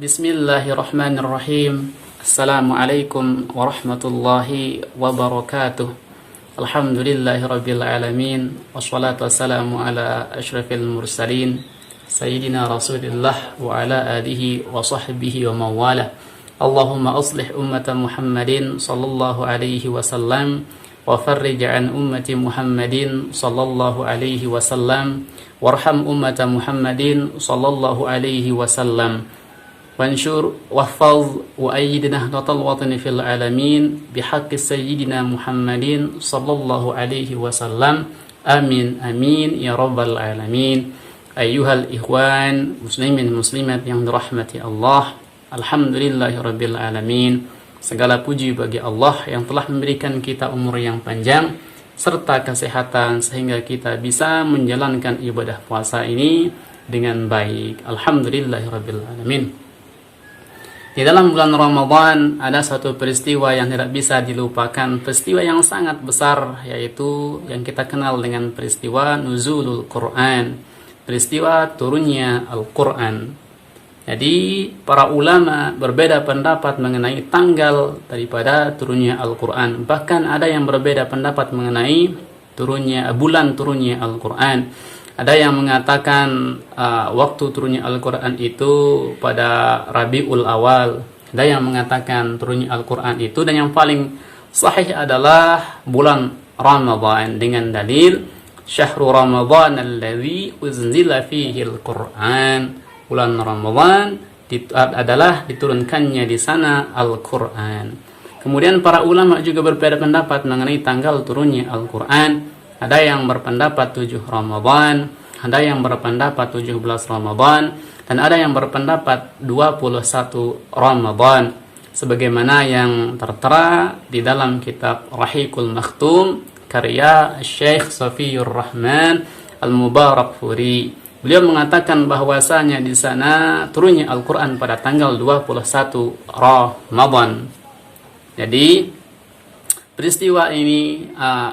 Bismillahirrahmanirrahim. Assalamualaikum warahmatullahi wabarakatuh. Alhamdulillahirabbil alamin. Wassalatu wassalamu ala asyrafil mursalin sayyidina Rasulillah wa ala alihi wa sahbihi wa mawala. Allahumma aslih ummata Muhammadin sallallahu alaihi wasallam wa farrij an ummati Muhammadin sallallahu alaihi wasallam warham ummata Muhammadin sallallahu alaihi wasallam. Wansyur wahfaz wa ayyid nahdatal watani fil alamin bihaqqi sayyidina Muhammadin sallallahu alaihi wasallam. Amin amin ya rabbal alamin. Ayyuhal ikhwan muslimin muslimat yang dirahmati Allah, alhamdulillahirabbil alamin. Segala puji bagi Allah yang telah memberikan kita umur yang panjang serta kesehatan sehingga kita bisa menjalankan ibadah puasa ini dengan baik. Alhamdulillahirabbil alamin. Di dalam bulan Ramadan ada satu peristiwa yang tidak bisa dilupakan, peristiwa yang sangat besar, yaitu yang kita kenal dengan peristiwa Nuzulul Quran, peristiwa turunnya Al-Quran. Jadi para ulama berbeda pendapat mengenai tanggal daripada turunnya Al-Quran. Bahkan ada yang berbeda pendapat mengenai bulan turunnya Al-Quran. Ada yang mengatakan waktu turunnya Al-Quran itu pada Rabiul Awal. Ada yang mengatakan turunnya Al-Quran itu, dan yang paling sahih adalah bulan Ramadan dengan dalil Syahrul Ramadan alladzi unzila fihi Al-Quran. Bulan Ramadan adalah diturunkannya di sana Al-Quran. Kemudian para ulama juga berbeda pendapat mengenai tanggal turunnya Al-Quran. Ada yang berpendapat 7 Ramadan, ada yang berpendapat 17 Ramadan, dan ada yang berpendapat 21 Ramadan. Sebagaimana yang tertera di dalam kitab Rahiqul Makhtum karya Syekh Safiyur Rahman Al-Mubarakfuri. Beliau mengatakan bahwasanya di sana turunnya Al-Quran pada tanggal 21 Ramadan. Jadi peristiwa ini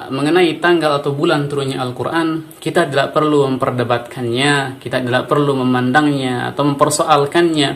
mengenai tanggal atau bulan turunnya Al-Quran, kita tidak perlu memperdebatkannya, kita tidak perlu memandangnya atau mempersoalkannya.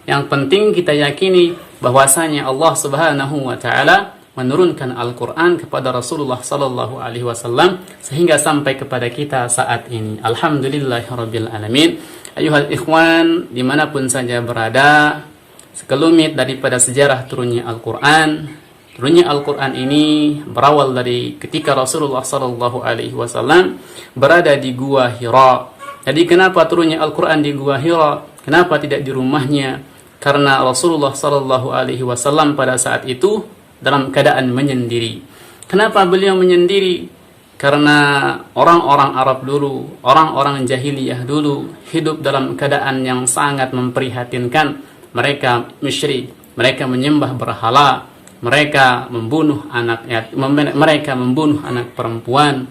Yang penting kita yakini bahwasanya Allah Subhanahu wa taala menurunkan Al-Quran kepada Rasulullah sallallahu alaihi wasallam sehingga sampai kepada kita saat ini. Alhamdulillahirabbil alamin. Ayuhal ikhwan, dimanapun saja berada, sekelumit daripada sejarah turunnya Al-Quran. Turunnya Al-Quran ini berawal dari ketika Rasulullah sallallahu alaihi wasallam berada di Gua Hira. Jadi kenapa turunnya Al-Quran di Gua Hira? Kenapa tidak di rumahnya? Karena Rasulullah sallallahu alaihi wasallam pada saat itu dalam keadaan menyendiri. Kenapa beliau menyendiri? Karena orang-orang Arab dulu, orang-orang jahiliyah dulu hidup dalam keadaan yang sangat memprihatinkan. Mereka musyrik, mereka menyembah berhala, mereka membunuh mereka membunuh anak perempuan.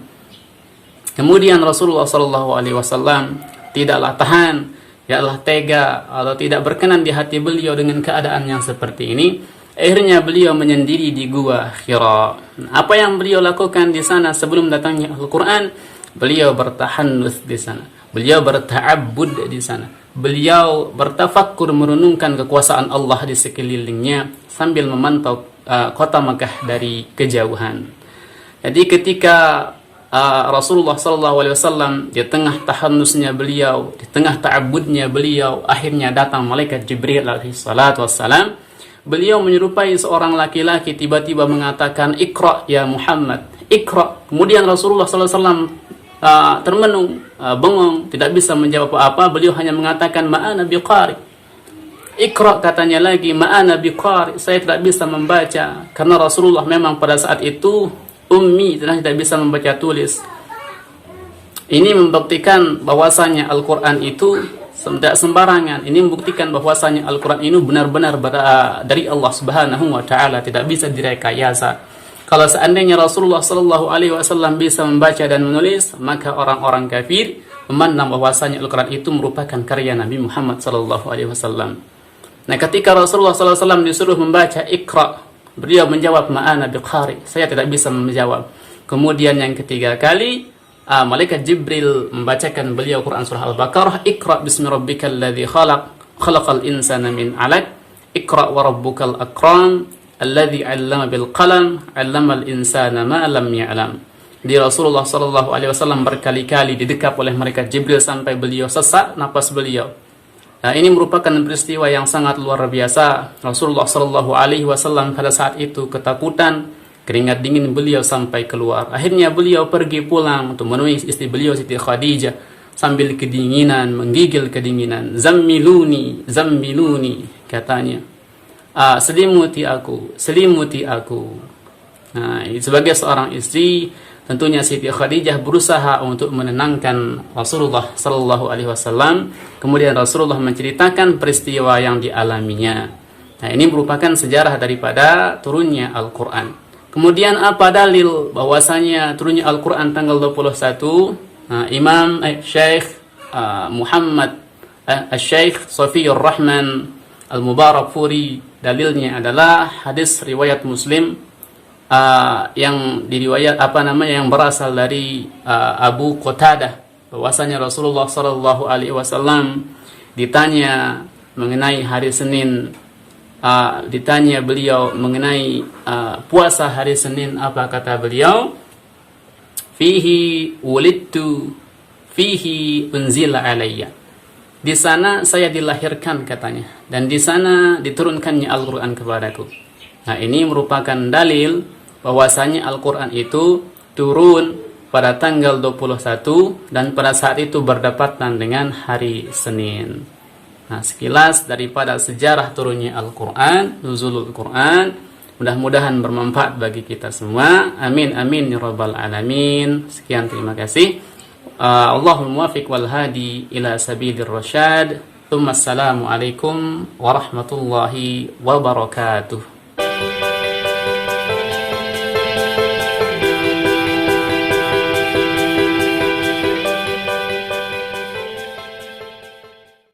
Kemudian Rasulullah sallallahu alaihi wasallam tidaklah tahan, tidaklah tega atau tidak berkenan di hati beliau dengan keadaan yang seperti ini. Akhirnya beliau menyendiri di Gua Hira. Apa yang beliau lakukan di sana sebelum datangnya Al-Quran? Beliau bertahannuts di sana. Beliau berta'abbud di sana. Beliau bertafakkur merenungkan kekuasaan Allah di sekelilingnya sambil memantau kota Makkah dari kejauhan. Jadi ketika Rasulullah SAW di tengah tahannusnya beliau, di tengah ta'abbudnya beliau, akhirnya datang malaikat Jibril alaihi salatu wassalam. Beliau menyerupai seorang laki-laki, tiba-tiba mengatakan, "Iqra ya Muhammad, Iqra." Kemudian Rasulullah SAW termenung, bengong, tidak bisa menjawab apa-apa. Beliau hanya mengatakan, "Ma'ana biqari." Iqra katanya lagi, "Ma'ana biqari." Saya tidak bisa membaca. Karena Rasulullah memang pada saat itu ummi, tidak bisa membaca tulis. Ini membuktikan bahwasanya Al-Quran itu tidak sembarangan. Ini membuktikan bahwasanya Al-Quran ini benar-benar dari Allah Subhanahu wa taala, tidak bisa direkayasa. Kalau seandainya Rasulullah sallallahu alaihi wasallam bisa membaca dan menulis, maka orang-orang kafir memandang bahwasanya Al-Quran itu merupakan karya Nabi Muhammad sallallahu alaihi wasallam. Nah, ketika Rasulullah sallallahu alaihi wasallam disuruh membaca Iqra, beliau menjawab, "Ma'ana biqari." Saya tidak bisa menjawab. Kemudian yang ketiga kali malaikat Jibril membacakan beliau Quran surah Al-Baqarah, "Iqra bismi rabbikal ladzi khalaq, khalaqal insana min 'alaq, iqra wa rabbukal akram, alladzi 'allama bil qalam, 'allamal insana ma lam ya'lam. Di Rasulullah sallallahu alaihi wasallam berkali-kali didekap oleh malaikat Jibril sampai beliau sesak napas beliau. Nah, ini merupakan peristiwa yang sangat luar biasa. Rasulullah sallallahu alaihi wasallam pada saat itu ketakutan, keringat dingin beliau sampai keluar. Akhirnya beliau pergi pulang untuk menemui istri beliau Siti Khadijah sambil kedinginan, menggigil kedinginan. Zammiluni, zammiluni, katanya. Selimuti aku, selimuti aku. Nah, sebagai seorang istri, tentunya Siti Khadijah berusaha untuk menenangkan Rasulullah sallallahu alaihi wasallam. Kemudian Rasulullah menceritakan peristiwa yang dialaminya. Nah, ini merupakan sejarah daripada turunnya Al-Qur'an. Kemudian apa dalil bahwasanya turunnya Al-Qur'an tanggal 21? Imam Syekh Muhammad Syekh Safiyur Rahman Al-Mubarakfuri, dalilnya adalah hadis riwayat Muslim yang diriwayat yang berasal dari Abu Qatadah, bahwasanya Rasulullah sallallahu alaihi wasallam ditanya mengenai hari Senin, ditanya beliau mengenai puasa hari Senin, apa kata beliau? Fihi wulidtu, fihi unzila alayya. Di sana saya dilahirkan, katanya, dan di sana diturunkannya Al-Qur'an kepadaku. Nah, ini merupakan dalil bahwasanya Al-Qur'an itu turun pada tanggal 21 dan pada saat itu berdepatan dengan hari Senin. Nah, sekilas daripada sejarah turunnya Al-Qur'an, nuzulul Qur'an. Mudah-mudahan bermanfaat bagi kita semua. Amin amin ya rabbal alamin. Sekian, terima kasih. Allahul muwaffiq wal hadi ila sabilir rasyad. Assalamu alaikum warahmatullahi wabarakatuh.